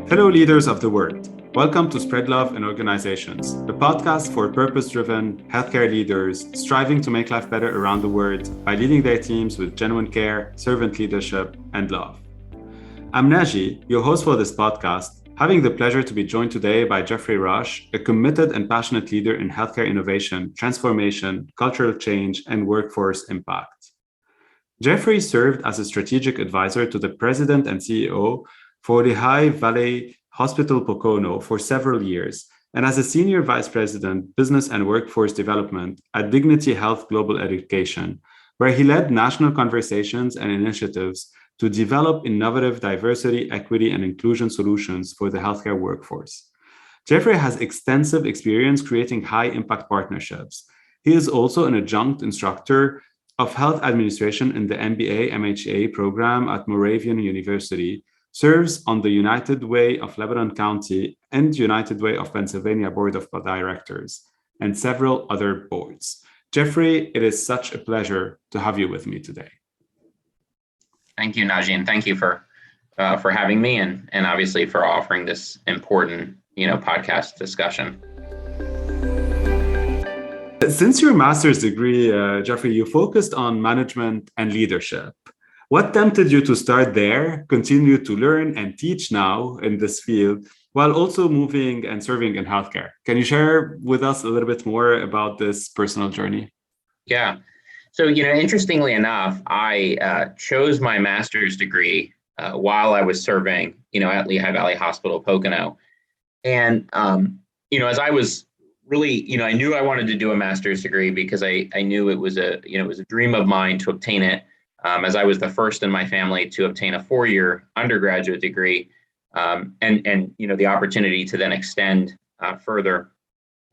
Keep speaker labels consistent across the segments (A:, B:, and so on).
A: Hello, leaders of the world. Welcome to Spread Love in Organizations, the podcast for purpose-driven healthcare leaders striving to make life better around the world by leading their teams with genuine care, servant leadership, and love. I'm Naji, your host for this podcast, having the pleasure to be joined today by Geoffrey Roche, a committed and passionate leader in healthcare innovation, transformation, cultural change, and workforce impact. Geoffrey served as a strategic advisor to the president and CEO for Lehigh Valley Hospital-Pocono for several years, and as a senior vice president, business and workforce development at Dignity Health Global Education, where he led national conversations and initiatives to develop innovative diversity, equity, and inclusion solutions for the healthcare workforce. Geoffrey has extensive experience creating high-impact partnerships. He is also an adjunct instructor of health administration in the MBA MHA program at Moravian University, serves on the United Way of Lebanon County and United Way of Pennsylvania Board of Directors, and several other boards. Geoffrey, it is such a pleasure to have you with me today.
B: Thank you, Naji, and thank you for having me and obviously for offering this important, podcast discussion.
A: Since your master's degree, Geoffrey, you focused on management and leadership. What tempted you to start there, continue to learn and teach now in this field, while also moving and serving in healthcare? Can you share with us a little bit more about this personal journey?
B: Yeah. So, interestingly enough, I chose my master's degree while I was serving, at Lehigh Valley Hospital-Pocono. And, as I was really, I knew I wanted to do a master's degree because I knew it was a dream of mine to obtain it. As I was the first in my family to obtain a 4-year undergraduate degree, and the opportunity to then extend further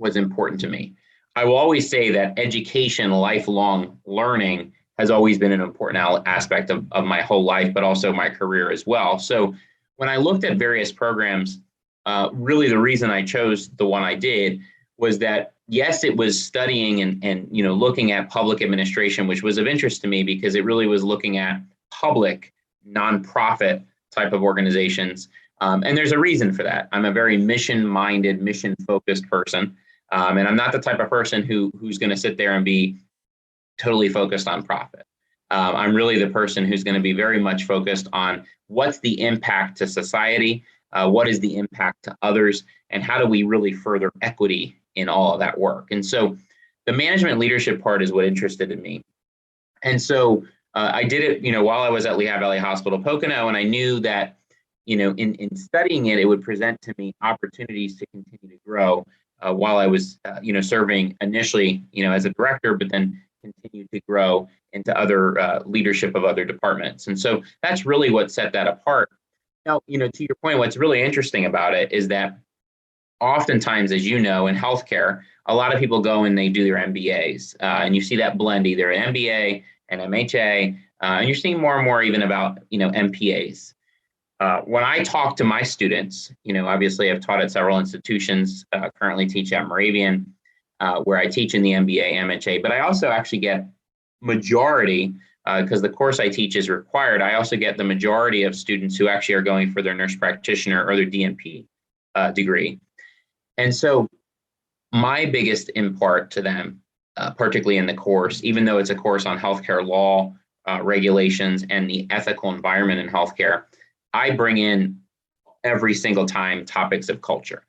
B: was important to me. I will always say that education, lifelong learning, has always been an important aspect of my whole life, but also my career as well. So when I looked at various programs, really the reason I chose the one I did was that, yes, it was studying and looking at public administration, which was of interest to me because it really was looking at public, nonprofit type of organizations. And there's a reason for that. I'm a very mission-minded, mission-focused person. And I'm not the type of person who's going to sit there and be totally focused on profit. I'm really the person who's going to be very much focused on what's the impact to society, what is the impact to others, and how do we really further equity in all of that work. And so the management leadership part is what interested in me. And so I did it, while I was at Lehigh Valley Hospital-Pocono, and I knew that, in studying it, it would present to me opportunities to continue to grow while I was, serving initially, as a director, but then continue to grow into other leadership of other departments. And so that's really what set that apart. Now, to your point, what's really interesting about it is that oftentimes, as you know, in healthcare, a lot of people go and they do their MBAs, and you see that blend, either an MBA, an MHA, and you're seeing more and more even about, MPAs. When I talk to my students, obviously I've taught at several institutions, currently teach at Moravian, where I teach in the MBA, MHA, but I also actually get majority, because the course I teach is required, I also get the majority of students who actually are going for their nurse practitioner or their DNP degree. And so my biggest impart to them, particularly in the course, even though it's a course on healthcare law, regulations, and the ethical environment in healthcare, I bring in every single time topics of culture,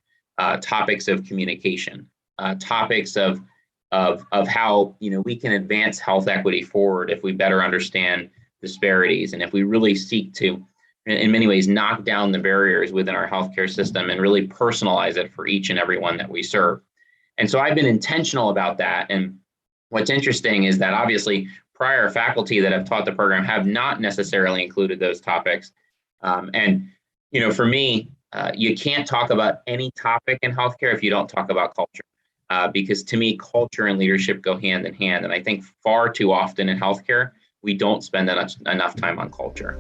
B: topics of communication, topics of how we can advance health equity forward if we better understand disparities and if we really seek to, in many ways, knock down the barriers within our healthcare system and really personalize it for each and every one that we serve. And so I've been intentional about that. And what's interesting is that obviously prior faculty that have taught the program have not necessarily included those topics. For me, you can't talk about any topic in healthcare if you don't talk about culture, because to me, culture and leadership go hand in hand. And I think far too often in healthcare, we don't spend enough time on culture.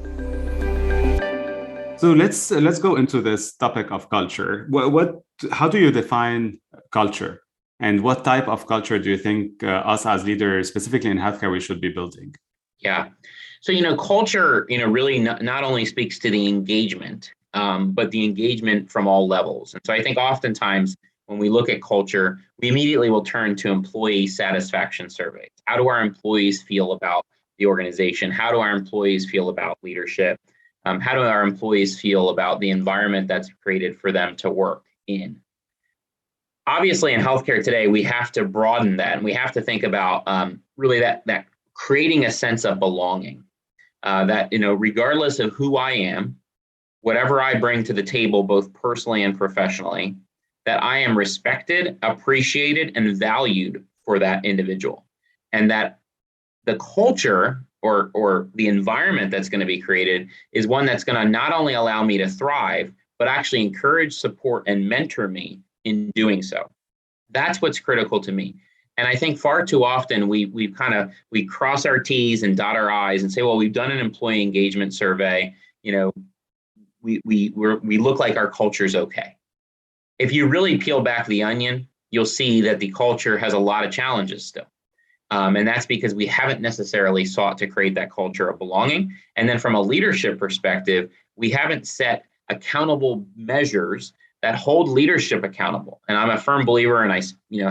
A: So let's go into this topic of culture. How do you define culture, and what type of culture do you think us as leaders, specifically in healthcare, we should be building?
B: Yeah. So, culture, really not only speaks to the engagement but the engagement from all levels. And so I think oftentimes when we look at culture, we immediately will turn to employee satisfaction surveys. How do our employees feel about the organization? How do our employees feel about leadership? How do our employees feel about the environment that's created for them to work in? Obviously, in healthcare today, we have to broaden that, and we have to think about really that creating a sense of belonging. That, regardless of who I am, whatever I bring to the table, both personally and professionally, that I am respected, appreciated, and valued for that individual, and that the culture or the environment that's going to be created is one that's going to not only allow me to thrive, but actually encourage, support, and mentor me in doing so. That's what's critical to me. And I think far too often we cross our T's and dot our I's and say, well, we've done an employee engagement survey. We look like our culture's okay. If you really peel back the onion, you'll see that the culture has a lot of challenges still. And that's because we haven't necessarily sought to create that culture of belonging. And then from a leadership perspective, we haven't set accountable measures that hold leadership accountable. And I'm a firm believer, and I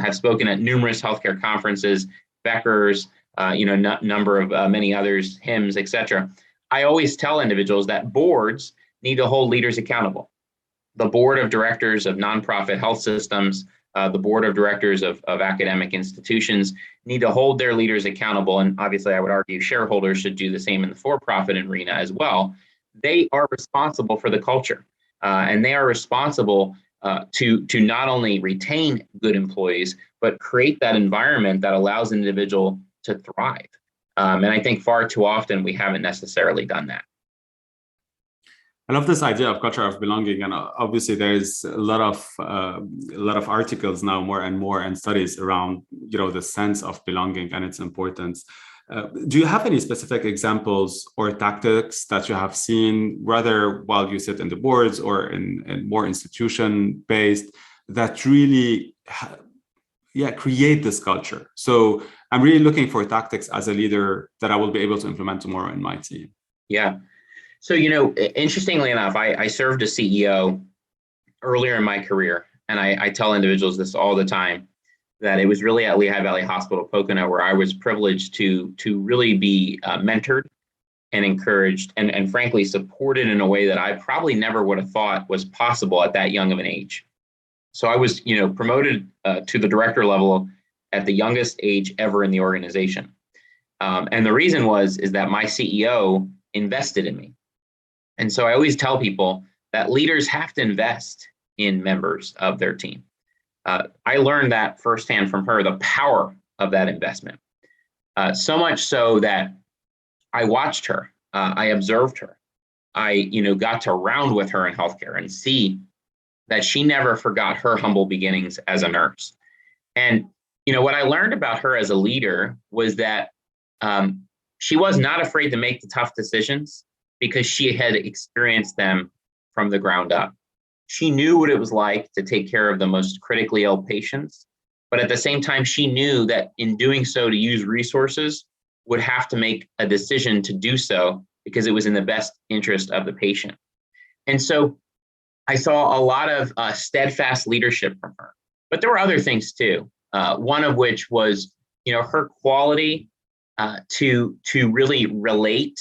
B: have spoken at numerous healthcare conferences, Becker's, number of many others, HIMSS, et cetera. I always tell individuals that boards need to hold leaders accountable. The board of directors of nonprofit health systems, the board of directors of academic institutions need to hold their leaders accountable. And obviously, I would argue shareholders should do the same in the for-profit arena as well. They are responsible for the culture, and they are responsible to not only retain good employees, but create that environment that allows an individual to thrive. And I think far too often we haven't necessarily done that.
A: I love this idea of culture of belonging, and obviously there's a lot of articles now, more and more, and studies around the sense of belonging and its importance. Do you have any specific examples or tactics that you have seen, whether while you sit in the boards or in more institution-based, that really create this culture? So I'm really looking for tactics as a leader that I will be able to implement tomorrow in my team.
B: Yeah. So, interestingly enough, I served as CEO earlier in my career, and I tell individuals this all the time, that it was really at Lehigh Valley Hospital-Pocono where I was privileged to really be mentored and encouraged and frankly supported in a way that I probably never would have thought was possible at that young of an age. So I was, promoted to the director level at the youngest age ever in the organization. And the reason is that my CEO invested in me. And so I always tell people that leaders have to invest in members of their team. I learned that firsthand from her, the power of that investment. So much so that I watched her, I observed her. I, got to round with her in healthcare and see that she never forgot her humble beginnings as a nurse. And, what I learned about her as a leader was that she was not afraid to make the tough decisions because she had experienced them from the ground up. She knew what it was like to take care of the most critically ill patients, but at the same time, she knew that in doing so, to use resources, would have to make a decision to do so because it was in the best interest of the patient. And so I saw a lot of steadfast leadership from her, but there were other things too. One of which was, her quality to really relate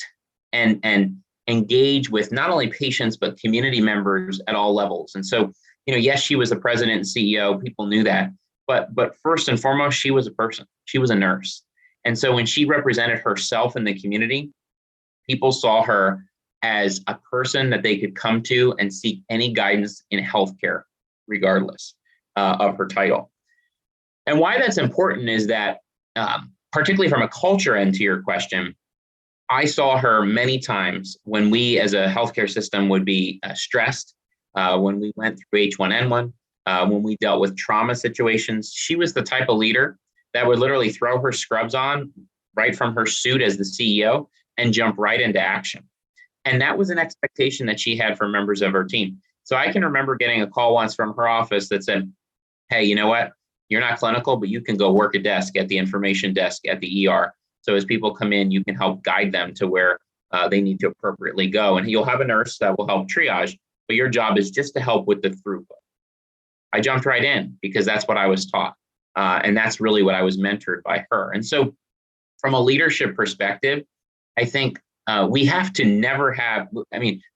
B: and engage with not only patients, but community members at all levels. And so, yes, she was the president and CEO, people knew that, but first and foremost, she was a person, she was a nurse. And so when she represented herself in the community, people saw her as a person that they could come to and seek any guidance in healthcare, regardless of her title. And why that's important is that, particularly from a culture end to your question, I saw her many times when we as a healthcare system would be stressed, when we went through H1N1, when we dealt with trauma situations. She was the type of leader that would literally throw her scrubs on right from her suit as the CEO and jump right into action. And that was an expectation that she had for members of her team. So I can remember getting a call once from her office that said, hey, you know what? You're not clinical, but you can go work a desk at the information desk at the ER. So as people come in, you can help guide them to where they need to appropriately go. And you'll have a nurse that will help triage, but your job is just to help with the throughput. I jumped right in because that's what I was taught. And that's really what I was mentored by her. And so from a leadership perspective, I think we have to never have,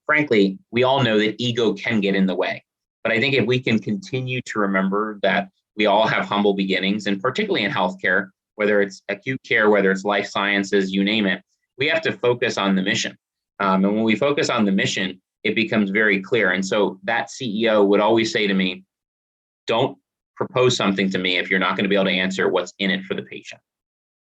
B: frankly, we all know that ego can get in the way. But I think if we can continue to remember that we all have humble beginnings, and particularly in healthcare, whether it's acute care, whether it's life sciences, you name it, we have to focus on the mission. And when we focus on the mission, it becomes very clear. And so that CEO would always say to me, don't propose something to me if you're not going to be able to answer what's in it for the patient.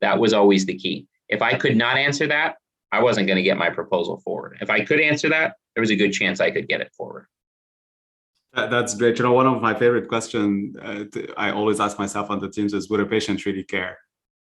B: That was always the key. If I could not answer that, I wasn't going to get my proposal forward. If I could answer that, there was a good chance I could get it forward.
A: That's great. One of my favorite questions I always ask myself on the teams is, would a patient really care?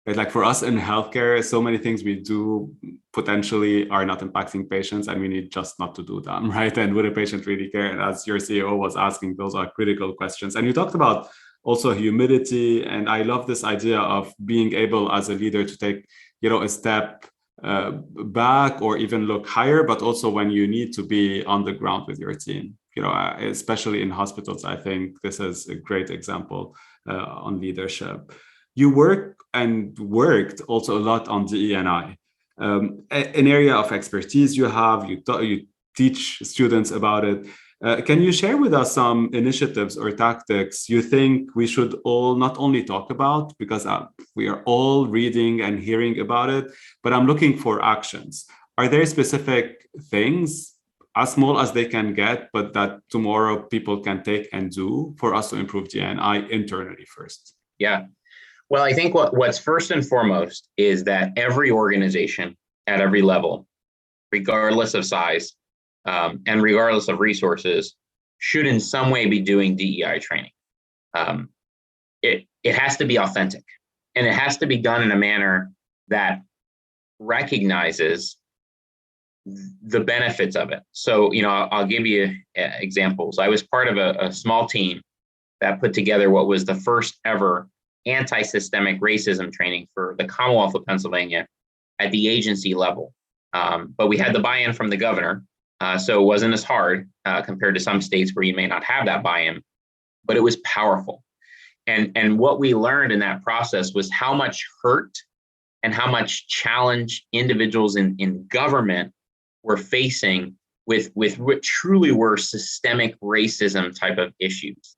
A: Right? Like for us in healthcare, so many things we do potentially are not impacting patients, and we need just not to do them, right? And would a patient really care? And as your CEO was asking, those are critical questions. And you talked about also humility, and I love this idea of being able as a leader to take, a step back or even look higher, but also when you need to be on the ground with your team. Especially in hospitals, I think this is a great example on leadership. You worked also a lot on DE&I, an area of expertise you have. You teach students about it. Can you share with us some initiatives or tactics you think we should all not only talk about, because we are all reading and hearing about it, but I'm looking for actions. Are there specific things, as small as they can get, but that tomorrow people can take and do for us to improve DE&I internally first?
B: Yeah. Well, I think what's first and foremost is that every organization at every level, regardless of size and regardless of resources, should in some way be doing DEI training. It has to be authentic, and it has to be done in a manner that recognizes the benefits of it. So, I'll give you examples. I was part of a small team that put together what was the first ever anti-systemic racism training for the Commonwealth of Pennsylvania at the agency level. But we had the buy-in from the governor, so it wasn't as hard compared to some states where you may not have that buy-in, but it was powerful. And what we learned in that process was how much hurt and how much challenge individuals in government were facing with what truly were systemic racism type of issues.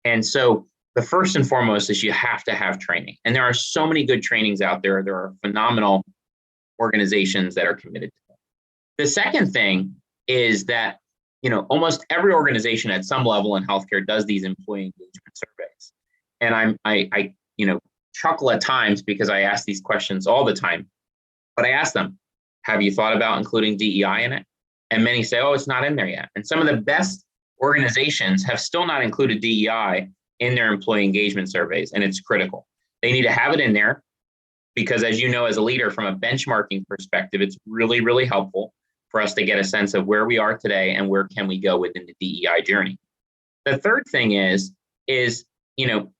B: And so the first and foremost is you have to have training. And there are so many good trainings out there. There are phenomenal organizations that are committed to it. The second thing is that, almost every organization at some level in healthcare does these employee engagement surveys. And I chuckle at times because I ask these questions all the time, but I ask them, have you thought about including DEI in it? And many say, oh, it's not in there yet. And some of the best organizations have still not included DEI in their employee engagement surveys, and it's critical. They need to have it in there because, as you know, as a leader, from a benchmarking perspective, it's really, really helpful for us to get a sense of where we are today and where can we go within the DEI journey. The third thing is even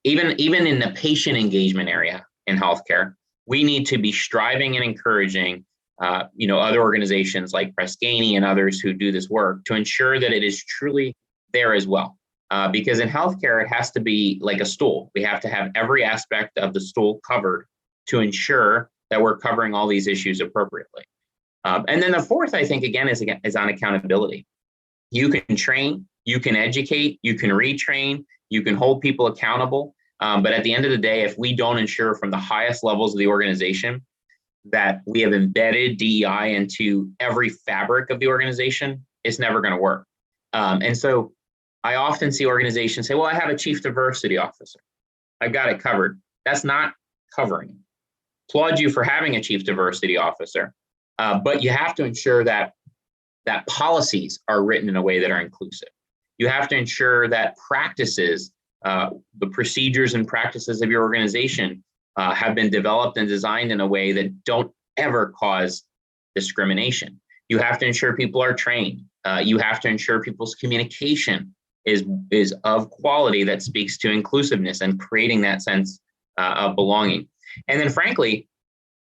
B: in the patient engagement area in healthcare, we need to be striving and encouraging other organizations like Press Ganey and others who do this work to ensure that it is truly there as well. Because in healthcare, it has to be like a stool. We have to have every aspect of the stool covered to ensure that we're covering all these issues appropriately. And then the fourth, I think, again, is on accountability. You can train, you can educate, you can retrain, you can hold people accountable. But at the end of the day, if we don't ensure from the highest levels of the organization that we have embedded DEI into every fabric of the organization, it's never going to work. And so I often see organizations say, well, I have a chief diversity officer. I've got it covered. That's not covering. Applaud you for having a chief diversity officer, but you have to ensure that policies are written in a way that are inclusive. You have to ensure that practices, the procedures and practices of your organization have been developed and designed in a way that don't ever cause discrimination. You have to ensure people are trained. You have to ensure people's communication is of quality that speaks to inclusiveness and creating that sense of belonging. And then frankly,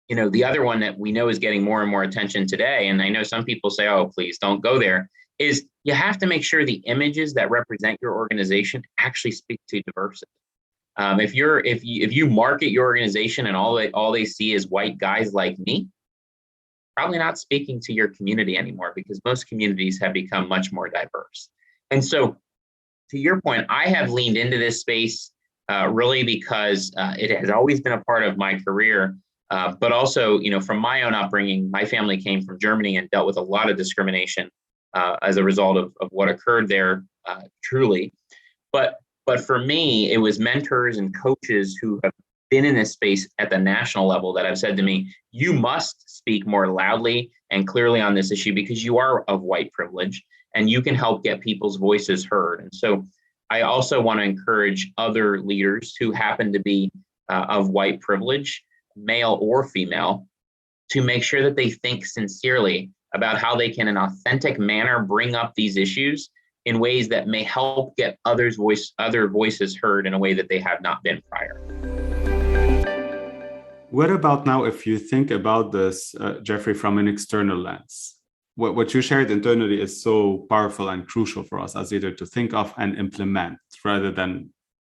B: The other one that we know is getting more and more attention today, and I know some people say, oh, please don't go there, is you have to make sure the images that represent your organization actually speak to diversity. If you market your organization and all they see is white guys like me, probably not speaking to your community anymore, because most communities have become much more diverse. And so, to your point, I have leaned into this space really because it has always been a part of my career. But also, from my own upbringing, my family came from Germany and dealt with a lot of discrimination as a result of what occurred there, truly. But for me, it was mentors and coaches who have been in this space at the national level that have said to me, you must speak more loudly and clearly on this issue because you are of white privilege and you can help get people's voices heard. And so I also want to encourage other leaders who happen to be of white privilege, male or female, to make sure that they think sincerely about how they can, in an authentic manner, bring up these issues in ways that may help get other voices heard in a way that they have not been prior.
A: What about now if you think about this, Geoffrey, from an external lens? What you shared internally is so powerful and crucial for us as leaders to think of and implement rather than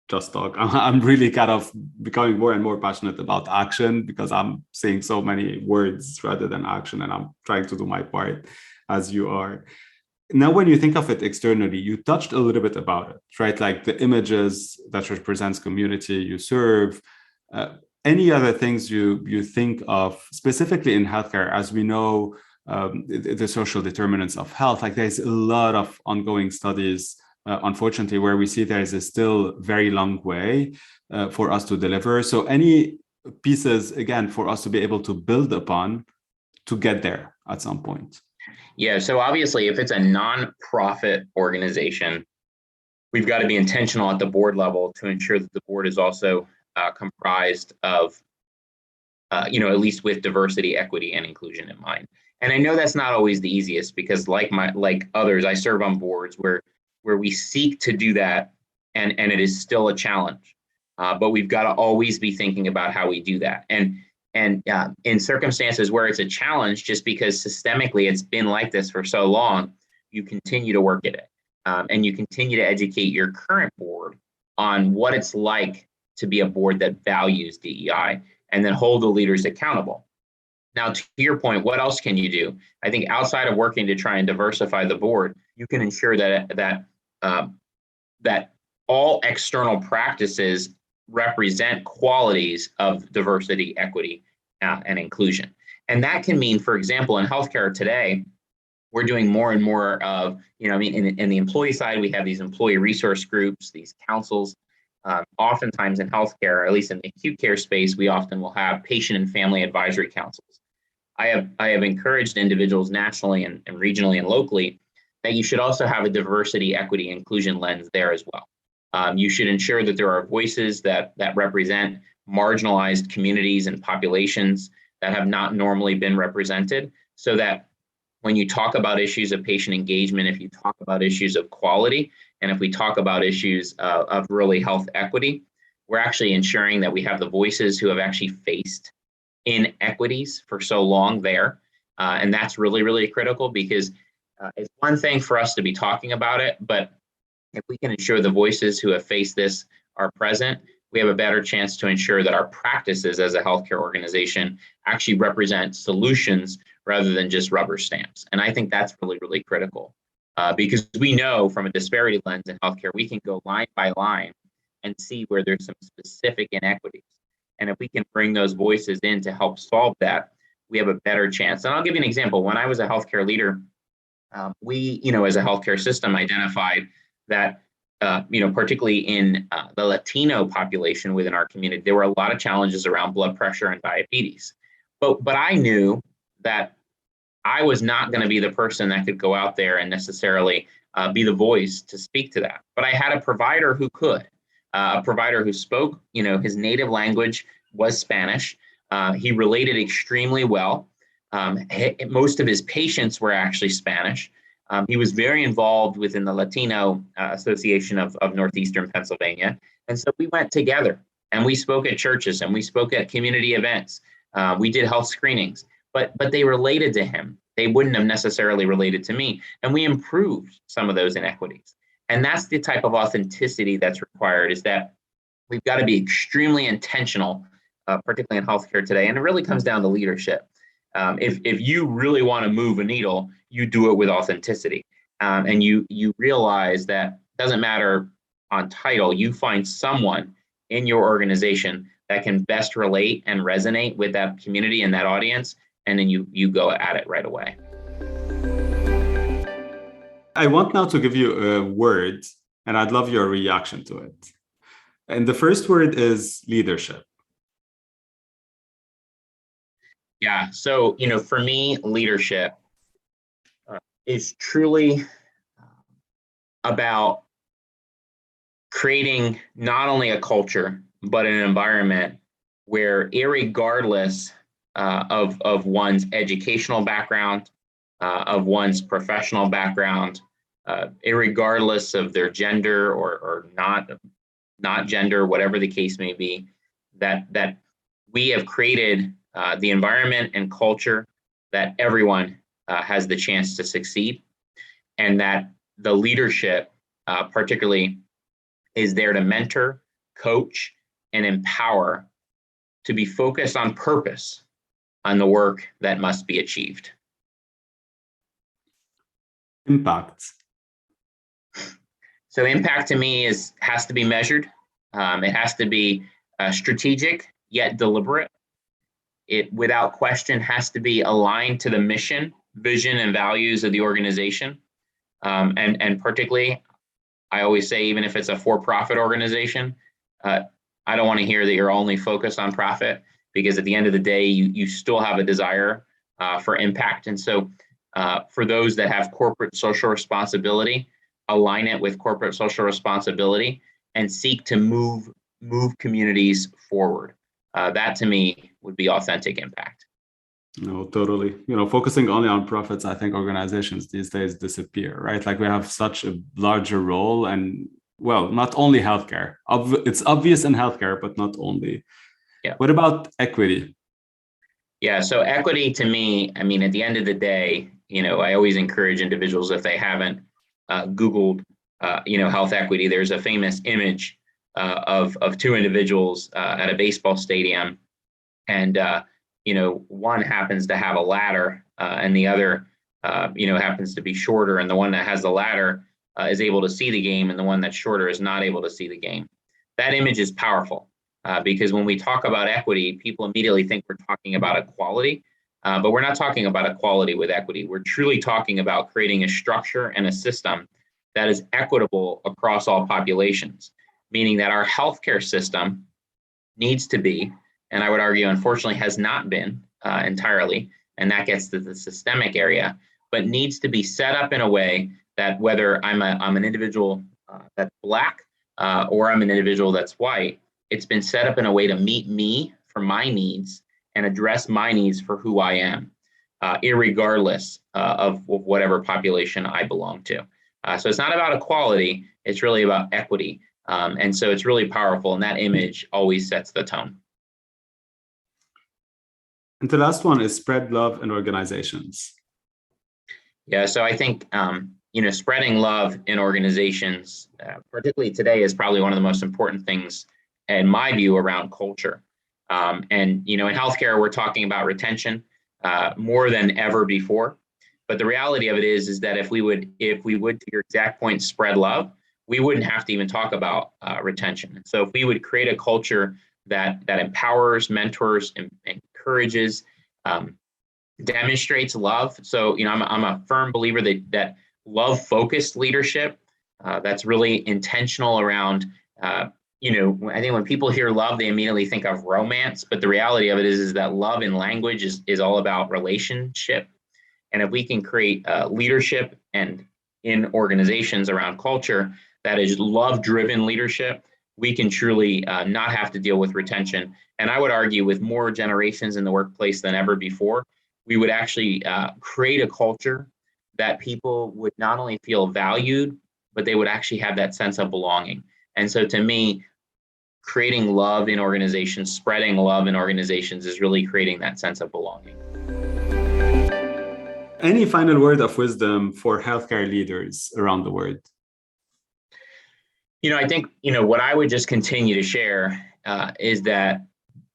A: just talk. I'm really kind of becoming more and more passionate about action because I'm seeing so many words rather than action, and I'm trying to do my part as you are. Now, when you think of it externally, you touched a little bit about it, right? Like the images that represents community you serve. Any other things you think of specifically in healthcare? As we know, the social determinants of health, like there's a lot of ongoing studies, unfortunately, where we see there's a still very long way for us to deliver. So any pieces, again, for us to be able to build upon to get there at some point?
B: Yeah, so obviously, if it's a nonprofit organization, we've got to be intentional at the board level to ensure that the board is also comprised of, at least with diversity, equity, and inclusion in mind. And I know that's not always the easiest because, like others, I serve on boards where we seek to do that, and it is still a challenge. But we've got to always be thinking about how we do that. And in circumstances where it's a challenge, just because systemically it's been like this for so long, you continue to work at it. And you continue to educate your current board on what it's like to be a board that values DEI, and then hold the leaders accountable. Now, to your point, what else can you do? I think outside of working to try and diversify the board, you can ensure that all external practices represent qualities of diversity, equity, and inclusion. And that can mean, for example, in healthcare today, we're doing more and more of, in the employee side, we have these employee resource groups, these councils. Oftentimes in healthcare, at least in the acute care space, we often will have patient and family advisory councils. I have encouraged individuals nationally and regionally and locally that you should also have a diversity, equity, inclusion lens there as well. You should ensure that there are voices that represent marginalized communities and populations that have not normally been represented, so that when you talk about issues of patient engagement, if you talk about issues of quality, and if we talk about issues of really health equity, we're actually ensuring that we have the voices who have actually faced inequities for so long there. And that's really, really critical, because it's one thing for us to be talking about it, but if we can ensure the voices who have faced this are present, we have a better chance to ensure that our practices as a healthcare organization actually represent solutions rather than just rubber stamps. And I think that's really, really critical because we know from a disparity lens in healthcare, we can go line by line and see where there's some specific inequities. And if we can bring those voices in to help solve that, we have a better chance. And I'll give you an example. When I was a healthcare leader, we, as a healthcare system, identified that, particularly in the Latino population within our community, there were a lot of challenges around blood pressure and diabetes. But I knew that I was not going to be the person that could go out there and necessarily be the voice to speak to that. But I had a provider who could, a provider who spoke, his native language was Spanish. He related extremely well. Most of his patients were actually Spanish. He was very involved within the Latino Association of Northeastern Pennsylvania. And so we went together and we spoke at churches and we spoke at community events. We did health screenings, but they related to him. They wouldn't have necessarily related to me. And we improved some of those inequities. And that's the type of authenticity that's required, is that we've got to be extremely intentional, particularly in healthcare today. And it really comes down to leadership. If you really want to move a needle, you do it with authenticity. And you realize that it doesn't matter on title, you find someone in your organization that can best relate and resonate with that community and that audience, and then you go at it right away.
A: I want now to give you a word, and I'd love your reaction to it. And the first word is leadership.
B: Yeah. So, for me, leadership is truly about creating not only a culture, but an environment where, irregardless of one's educational background, of one's professional background, irregardless of their gender or not gender, whatever the case may be, that we have created the environment and culture that everyone has the chance to succeed, and that the leadership particularly is there to mentor, coach, and empower, to be focused on purpose on the work that must be achieved.
A: Impact.
B: So impact to me has to be measured. It has to be strategic yet deliberate. It, without question, has to be aligned to the mission, vision, and values of the organization. And particularly, I always say, even if it's a for-profit organization, I don't want to hear that you're only focused on profit, because at the end of the day, you still have a desire for impact. And so for those that have corporate social responsibility, align it with corporate social responsibility and seek to move communities forward. That to me would be authentic impact.
A: No, totally. Focusing only on profits, I think organizations these days disappear, right? Like, we have such a larger role, and well, not only healthcare. It's obvious in healthcare, but not only.
B: Yeah.
A: What about equity?
B: Yeah. So equity to me, I mean, at the end of the day, I always encourage individuals, if they haven't Googled, health equity, there's a famous image of two individuals at a baseball stadium, and one happens to have a ladder, and the other, happens to be shorter, and the one that has the ladder is able to see the game, and the one that's shorter is not able to see the game. That image is powerful because when we talk about equity, people immediately think we're talking about equality, but we're not talking about equality with equity. We're truly talking about creating a structure and a system that is equitable across all populations, meaning that our healthcare system needs to be, and I would argue, unfortunately, has not been entirely, and that gets to the systemic area, but needs to be set up in a way that, whether I'm an individual that's Black or I'm an individual that's white, it's been set up in a way to meet me for my needs and address my needs for who I am, irregardless of whatever population I belong to. So it's not about equality, it's really about equity. And so it's really powerful, and that image always sets the tone.
A: And the last one is spread love in organizations.
B: Yeah, so I think, spreading love in organizations, particularly today, is probably one of the most important things, in my view, around culture. And, in healthcare, we're talking about retention more than ever before. But the reality of it is that if we would, to your exact point, spread love, we wouldn't have to even talk about retention. So if we would create a culture that empowers, mentors, and encourages, demonstrates love. So, I'm a firm believer that love-focused leadership, that's really intentional around, I think when people hear love, they immediately think of romance, but the reality of it is that love in language is all about relationship. And if we can create leadership and in organizations around culture that is love-driven leadership, we can truly not have to deal with retention. And I would argue, with more generations in the workplace than ever before, we would actually create a culture that people would not only feel valued, but they would actually have that sense of belonging. And so to me, creating love in organizations, spreading love in organizations is really creating that sense of belonging.
A: Any final word of wisdom for healthcare leaders around the world?
B: I think, what I would just continue to share is that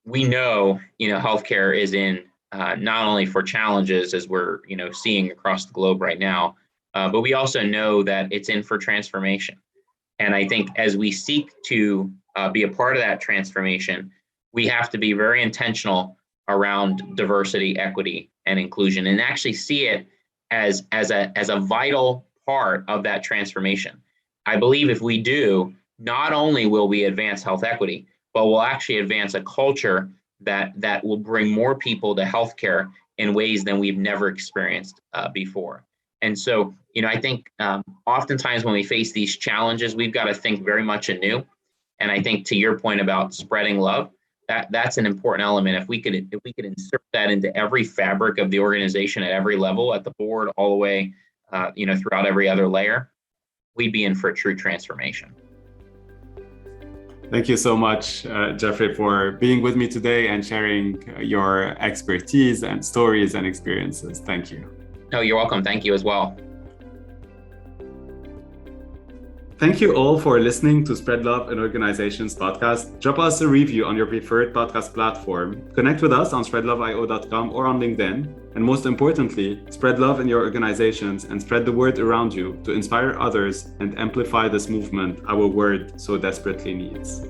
B: we know, healthcare is in not only for challenges as we're, seeing across the globe right now, but we also know that it's in for transformation. And I think as we seek to be a part of that transformation, we have to be very intentional around diversity, equity, and inclusion, and actually see it as a vital part of that transformation. I believe if we do, not only will we advance health equity, but we'll actually advance a culture that will bring more people to healthcare in ways than we've never experienced before. And so, I think oftentimes when we face these challenges, we've got to think very much anew. And I think to your point about spreading love, that's an important element. If we could insert that into every fabric of the organization at every level, at the board, all the way, throughout every other layer, we'd be in for a true transformation.
A: Thank you so much, Geoffrey, for being with me today and sharing your expertise and stories and experiences. Thank you.
B: No, you're welcome. Thank you as well.
A: Thank you all for listening to Spread Love in Organizations podcast. Drop us a review on your preferred podcast platform. Connect with us on SpreadLoveIO.com or on LinkedIn. And most importantly, spread love in your organizations and spread the word around you to inspire others and amplify this movement our world so desperately needs.